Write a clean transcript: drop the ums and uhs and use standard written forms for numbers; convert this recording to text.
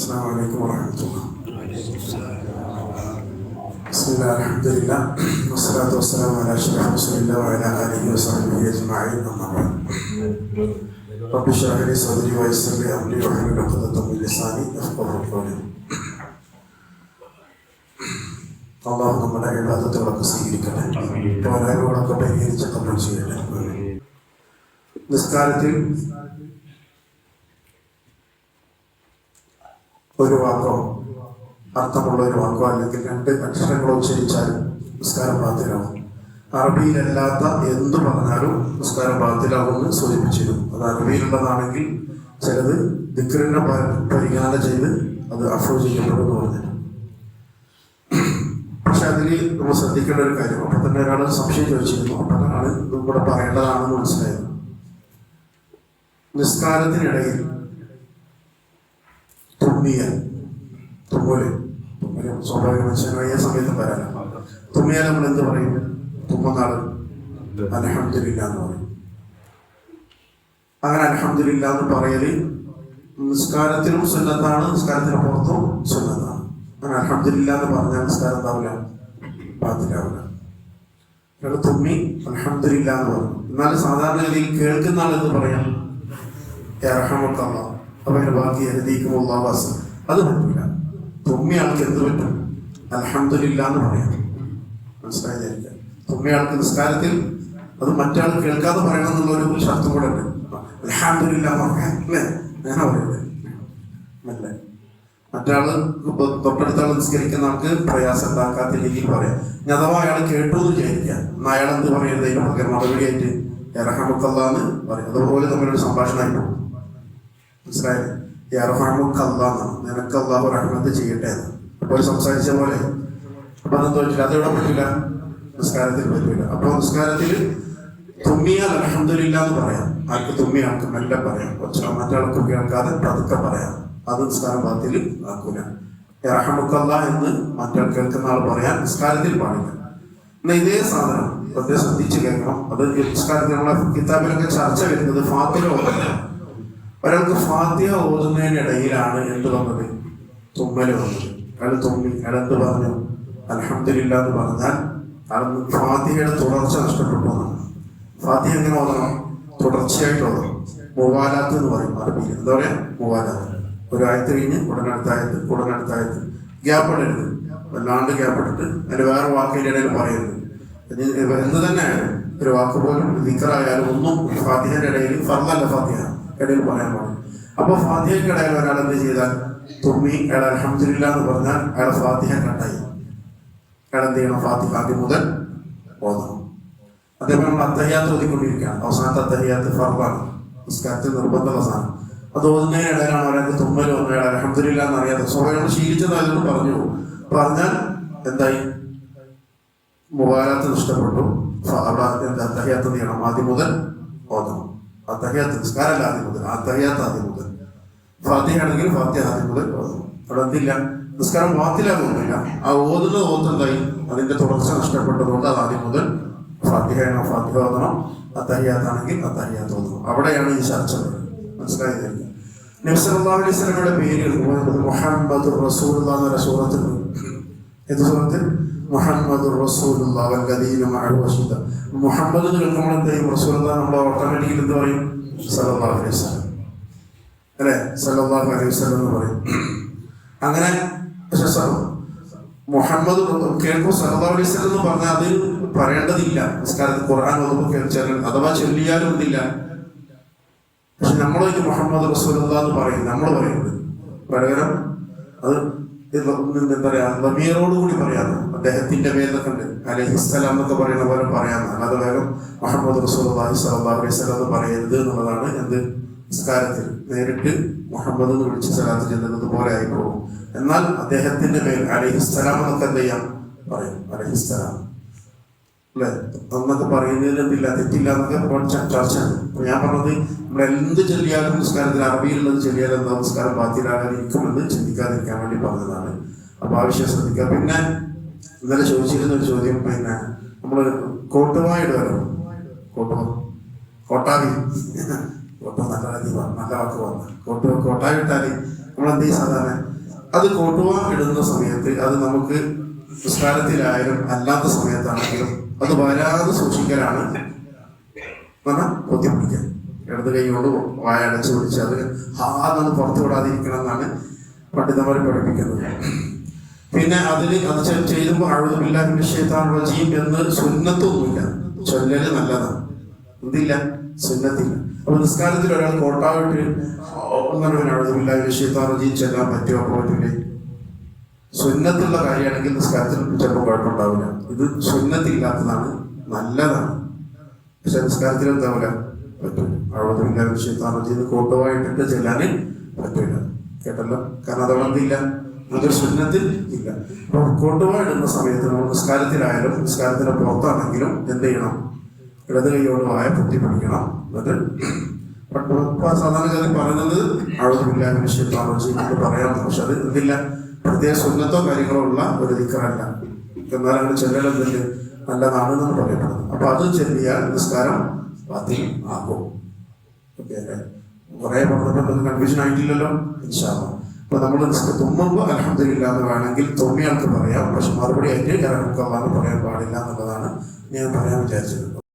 السلام عليكم ورحمة الله. بسم الله الحمد لله والصلاة والسلام على أشرف رسول الله وعلى آله وصحبه أجمعين أما بعد. رب اشرح لي صدري ويسر لي أمري واحلل عقدة من لساني يفقهوا قولي. അള്ളാഹു നമ്മുടെ ഇബാദത്തുകളൊക്കെ സ്വീകരിക്കട്ടെ, പോരായ്മകളൊക്കെ പരിഹരിച്ച് കബൂൽ ചെയ്യട്ടെ. നിസ്കാരത്തിൽ ഒരു വാക്കോ അർത്ഥമുള്ള ഒരു വാക്കോ അല്ലെങ്കിൽ രണ്ട് അക്ഷരങ്ങളോ ഉച്ചരിച്ചാൽ നിസ്കാരം ബാത്തിലാവും. അറബിയിലല്ലാത്ത എന്തു പറഞ്ഞാലും നിസ്കാരം ബാത്തിലാവുമെന്ന് സൂചിപ്പിച്ചിരുന്നു. അത് അറബിയിലുള്ളതാണെങ്കിൽ ചിലത് ദിക്റിനെ പരിഗണന ചെയ്ത് അത് അഫ്രോ ചെയ്യപ്പെടുമെന്ന് പറഞ്ഞു. പക്ഷെ അതിൽ നമ്മൾ ശ്രദ്ധിക്കേണ്ട ഒരു കാര്യം, അപ്പം തന്നെ ഒരാൾ സംശയം ചോദിച്ചിരുന്നു, അപ്പോഴാണ് ഇതും കൂടെ പറയേണ്ടതാണെന്ന് മനസ്സിലായത്. നിസ്കാരത്തിനിടയിൽ തുമ്മല് സ്വാഭാവിക മനുഷ്യനായ സമയത്ത് വരാല. തുമ്മിയാൽ നമ്മൾ എന്ത് പറയും? തുമ്മുന്നാൾ അൽഹംദുലില്ലാ എന്ന് പറയും. അങ്ങനെ അൽഹംദുലില്ലാ എന്ന് പറയല് നിസ്കാരത്തിലും സുന്നത്താണ്, നിസ്കാരത്തിന് പുറത്തും സുന്നത്താണ്. അങ്ങനെ അൽഹംദുലില്ലാ എന്ന് പറഞ്ഞാൽ നിസ്കാരം എന്താവില്ല, ബാത്തിലാവില്ല. അയാൾ തുമ്മി അൽഹംദുലില്ലാ എന്ന് പറയും. എന്നാൽ സാധാരണ രീതിയിൽ കേൾക്കുന്ന ആൾ എന്ന് പറയാം യർഹമുക്കല്ലാഹ്, അപ്പൊ അതിന്റെ ബാക്കി യഹ്ദീകുമുല്ലാഹ് വാസ്, അത് പറ്റില്ല. തുമ്മിയ ആൾക്ക് എന്ത് പറ്റും? അൽഹംദുലില്ലാ എന്ന് പറയാം. മനസ്സിലായില്ല? തുമ്മിയ ആൾക്ക് നിസ്കാരത്തിൽ അത് മറ്റാൾ കേൾക്കാതെ പറയണം എന്നുള്ളൊരു ശർത്തും കൂടെ ഉണ്ട്. അൽഹംദുലില്ലാ പറയാം അല്ലേ, അങ്ങനെ പറയുന്നത് അല്ലേ. മറ്റാള് തൊട്ടടുത്ത ആൾ നിസ്കരിക്കുന്ന ആൾക്ക് പ്രയാസം ഉണ്ടാക്കാത്ത രീതിയിൽ പറയാം. ഇനി അഥവാ അയാൾ കേട്ടു എന്ന് വിചാരിക്കാം, എന്നാൽ അയാൾ എന്ത് പറയരുത്, അതിന് പകരം മറുപടിയായിട്ട് യർഹമുക്കല്ലാഹ് എന്ന് പറയും. അതുപോലെ തമ്മിലൊരു സംഭാഷണമായി പോകും. മനസ്സിലായത്? യർഹമുക്കല്ലാഹ്, നിനക്ക് അല്ലാഹു റഹ്മത്ത് ചെയ്യട്ടെ എന്ന് അപ്പോൾ സംസാരിച്ച പോലെ. അപ്പൊ അതെന്ത് പറ്റില്ല, അതെവിടെ പറ്റില്ല, നിസ്കാരത്തിൽ പറ്റില്ല. അപ്പൊ നിസ്കാരത്തിൽ തുമ്മിയാൽ അൽഹംദുലില്ലാ എന്ന് പറയാം. ആർക്ക് തുമ്മിയ ആൾക്ക് മെല്ലെ പറയാം, മറ്റാൾക്ക് കേൾക്കാതെ പതുക്കെ പറയാം. അത് നിസ്കാരം ബാത്തിൽ ആക്കൂല. യർഹമുക്കല്ലാഹ് എന്ന് മറ്റാൾ കേൾക്കുന്ന ആൾ പറയാൻ നിസ്കാരത്തിൽ പാടില്ല. എന്നാൽ ഇതേ സാധനം പ്രത്യേകം ശ്രദ്ധിച്ച് കേൾക്കണം. അത് നിസ്കാരത്തിൽ നമ്മളെ കിതാബിലൊക്കെ ചർച്ച വരുന്നത് ഫാത്തിഹ ഓതുന്നത്. ഒരാൾക്ക് ഫാത്തിഹ ഓതുന്നതിനിടയിലാണ് എന്ത് വന്നത്, തുമ്മല് വന്നത്. അയാൾ തുമ്മി, അയാൾ എന്ത് പറഞ്ഞു, അൽഹംദുലില്ലാ എന്ന് പറഞ്ഞാൽ ഫാത്തിഹയുടെ തുടർച്ച നഷ്ടപ്പെട്ടു എന്നാണ്. ഫാത്തിഹ എങ്ങനെ ഓതണം? തുടർച്ചയായിട്ട് ഓതണം. മുവാലാത്ത് എന്ന് പറയും അറബിയിൽ. എന്താ പറയാ? മുവാലാത്ത്. ഒരു ആയത്ത് കഴിഞ്ഞ് ഉടനടുത്തായത്ത്, ഉടനടുത്തായത്ത്. ഗ്യാപ്പ് ഇടരുത്, വല്ലാണ്ട് ഗ്യാപ്പ് ഇട്ടിട്ട് അതിന്റെ വേറെ വാക്കിന്റെ ഇടയിൽ പറയരുത്. എന്ത് തന്നെ ആയാലും ഒരു വാക്ക് പോലും ദിക്റായാലും ഒന്നും ഫാത്തിഹയുടെ ഇടയിൽ, ഫർദല്ല ഫാത്തിഹ ഇടയിൽ പറയാൻ പാടില്ല. അപ്പൊ ഫാത്തിഹയ്ക്ക് ഇടയിൽ ഒരാൾ എന്ത് ചെയ്താൽ തുമ്മി അയാൾ അൽഹംദുലില്ലാ എന്ന് പറഞ്ഞാൽ അയാളെ ഫാത്തിഹ കട്ടായി. അയാൾ എന്ത് ചെയ്യണം? ഫാത്തിഹ ആദ്യം മുതൽ ഓതണം. അതേപോലെ നമ്മൾ അത്തഹിയാത്ത് ഓതിക്കൊണ്ടിരിക്കുകയാണ്. അവസാനത്തെ അത്തഹിയാത്ത് ഫർദാണ്, നിസ്കാരത്തിൽ നിർബന്ധമുള്ള സാധനം. അത് ഓതുന്നതിനിടയിലാണ് ഒരാൾക്ക് തുമ്മൽ വന്നു, അയാൾ അൽഹംദുലില്ലാ എന്നറിയാതെ സ്വയം ശീലിച്ചതായതുകൊണ്ട് പറഞ്ഞു. പറഞ്ഞാൽ എന്തായി? മുബാരത്ത് നഷ്ടപ്പെട്ടു. അത്തഹിയാത്ത് എന്ത് ചെയ്യണം? ആദ്യം മുതൽ ഓതണം. അത്തഹിയാത്ത് നിസ്കാരമല്ല ആദ്യം മുതൽ, അത്തഹിയാത്ത് ആദ്യം മുതൽ. ഫാത്തിഹ ആണെങ്കിൽ ഫാത്തിഹ ആദ്യം മുതൽ ഓതണം. അവിടെ എന്തില്ല, നിസ്കാരം ബാത്തിലാകുന്നില്ല. ആ ഓതുന്ന ഓത്തെന്തായി? അതിന്റെ തുടർച്ച നഷ്ടപ്പെട്ടതുകൊണ്ട് അത് ആദ്യം മുതൽ ഫാത്തിഹയാണോ ഫാത്തിഹ ഓതണം, അത്തഹിയാത്താണെങ്കിൽ അത്തഹിയാത്ത് ഓതണം. അവിടെയാണ് ഈ ചർച്ച വരുന്നത്. മനസ്സിലായില്ല? നബി സല്ലല്ലാഹു അലൈഹി വസല്ലമയുടെ പേര് മുഹമ്മദുർ റസൂലുള്ളാഹി എന്ന സൂറത്തിൽ. ഏത് സൂറത്ത്? മുഹമ്മദുർ റസൂലുള്ളാഹി വല്ലദീന മഅഹു അശദ്ദ. മുഹമ്മദ് എന്ന് കേൾക്കുമ്പോൾ എന്തെയും റസൂലുള്ളാഹി നമ്മൾ ഓട്ടോമാറ്റിക്കലി എന്ത് പറയും? സല്ലല്ലാഹു അലൈഹി വസല്ലം അല്ലേ, സല്ലല്ലാഹു അലൈഹി വസല്ലം എന്ന് പറയും. അങ്ങനെ മുഹമ്മദ് കേൾക്കും സല്ലല്ലാഹു അലൈഹി വസല്ലം എന്ന് പറഞ്ഞാൽ അത് പറയേണ്ടതില്ല. നിസ്കാരത്തിൽ ഖുർആൻ ഓതുമ്പോൾ അഥവാ ചൊല്ലിയാലും എന്തില്ല. പക്ഷെ നമ്മളൊക്കെ മുഹമ്മദ് റസൂലുള്ളാഹി എന്ന് പറയും, നമ്മൾ പറയുന്നത് പകരം അത് എന്താ പറയാ, ലമീറോട് കൂടി പറയാന്ന്. അദ്ദേഹത്തിന്റെ പേരൊക്കെ ഉണ്ട്, അലൈഹിസ്സലാം എന്നൊക്കെ പറയുന്ന പോലെ പറയാന്ന്. അത് വേഗം മുഹമ്മദ് റസൂലുള്ളാഹി സ്വല്ലല്ലാഹു അലൈഹി വസല്ലം എന്ന് പറയരുത് എന്നുള്ളതാണ്. എന്ത്? നിസ്കാരത്തിൽ നേരിട്ട് മുഹമ്മദ് എന്ന് വിളിച്ച് സലാത്ത് ചെല്ലുന്നത് പോലെ ആയിപ്പോകും. എന്നാൽ അദ്ദേഹത്തിന്റെ പേര് അലൈഹിസ്സലാം എന്നൊക്കെ എന്ത് ചെയ്യാം, പറയും. അലൈഹിസ്സലാം അല്ലെ എന്നൊക്കെ പറയുന്നതിൽ എന്തില്ല, തെറ്റില്ല എന്നൊക്കെ ചർച്ച ഉണ്ട്. അപ്പൊ ഞാൻ പറഞ്ഞത്, നമ്മൾ എന്ത് ചൊല്ലിയാലും നിസ്കാരത്തിൽ അറബിയിലുള്ളത് ചൊല്ലിയാലും എന്താ നിസ്കാരം ബാത്തിലാകാതിരിക്കുമെന്ന് ചിന്തിക്കാതിരിക്കാൻ വേണ്ടി പറഞ്ഞതാണ്. അപ്പൊ ആവശ്യം ശ്രദ്ധിക്കുക. പിന്നെ ഇന്നലെ ചോദിച്ചിരുന്ന ഒരു ചോദ്യം, പിന്നെ നമ്മള് കോട്ടുവായിടുവല്ലോ, കോട്ടാവി, കോട്ട നല്ല വാക്ക് വന്ന കോട്ടായി ഇട്ടാല് നമ്മളെന്ത് ചെയ്യും സാധാരണ അത് കോട്ടുവ ഇടുന്ന സമയത്ത് അത് നമുക്ക് നിസ്കാരത്തിലായാലും അല്ലാത്ത സമയത്താണെങ്കിലും അത് വരാതെ സൂക്ഷിക്കലാണ് ബുദ്ധിമുട്ടിക്കുക. ഇടത് കൈ കൊണ്ട് വായ അടച്ചു പിടിച്ച് അത് ഹാന്ന് പുറത്തു വിടാതിരിക്കണം എന്നാണ് പണ്ഡിതന്മാർ പഠിപ്പിക്കുന്നത്. പിന്നെ അത് ചെയ്യുമ്പോൾ അഊദു ബില്ലാഹി മിനശ് ശൈത്താനിർ റജീം എന്ന് സുന്നത്തൊന്നുമില്ല, ചൊല്ലല് നല്ലതാണ്, എന്തില്ല സുന്നത്തില്ല. അപ്പൊ നിസ്കാരത്തിൽ ഒരാൾ കോട്ടാവിട്ട് അഊദു ബില്ലാഹി മിനശ് ശൈത്താനിർ റജീം ചെല്ലാൻ പറ്റുമോ പറ്റില്ലേ? സുന്നത്തുള്ള കാര്യമാണെങ്കിൽ നിസ്കാരത്തിൽ ചിലപ്പോൾ കുഴപ്പമുണ്ടാവില്ല. ഇത് സുന്നത്തില്ലാത്തതാണ്, നല്ലതാണ്, പക്ഷെ നിസ്കാരത്തിൽ എന്താവില്ല പറ്റില്ല. അഊദു ബില്ലാഹി മിനശ് ശൈത്താനിർ റജീം കോട്ടുവായിട്ടിട്ട് ചെല്ലാൻ പറ്റില്ല, കേട്ടല്ലോ. കാരണം അതോടൊന്നില്ല, അതൊരു സുന്നത്തിൽ ഇല്ല. അപ്പൊ കോട്ടുവ ഇടുന്ന സമയത്ത് നമ്മൾ നിസ്കാരത്തിലായാലും നിസ്കാരത്തിന്റെ പുറത്താണെങ്കിലും എന്ത് ചെയ്യണം? ഇടത് കൈയോട് വായ പൊത്തി പിടിക്കണം. എന്നിട്ട് സാധാരണ പറയുന്നത് അഊദു ബില്ലാഹി മിനശ് ശൈത്താനിർ റജീം എന്ന് പറയാം, പക്ഷെ അത് എന്തില്ല, പ്രത്യേക സുന്നത്തോ കാര്യങ്ങളോ ഉള്ള ഒരു ദിക്റല്ല. എന്നാൽ അങ്ങനെ ചെല്ലലെന്തില്ല നല്ലതാണെന്നാണ് പറയപ്പെടുന്നത്. അപ്പൊ അത് ചെല്ലിയാൽ നിസ്കാരം ബാത്തിൽ ആകും. ഓക്കെ അല്ലേ? കുറെ പറഞ്ഞപ്പോൾ കൺഫ്യൂഷൻ ആയിട്ടില്ലല്ലോ. ഇൻഷാ അല്ലാഹ്. അപ്പൊ നമ്മൾ തുമ്മുമ്പോൾ അൽഹംദുലില്ലാഹ് എന്ന് വേണമെങ്കിൽ തുമ്മിയാൾക്ക് പറയാം, പക്ഷെ മറുപടി ആയിട്ട് ഇറക്കുക പറയാൻ പാടില്ല എന്നുള്ളതാണ് ഞാൻ പറയാൻ വിചാരിച്ചത്.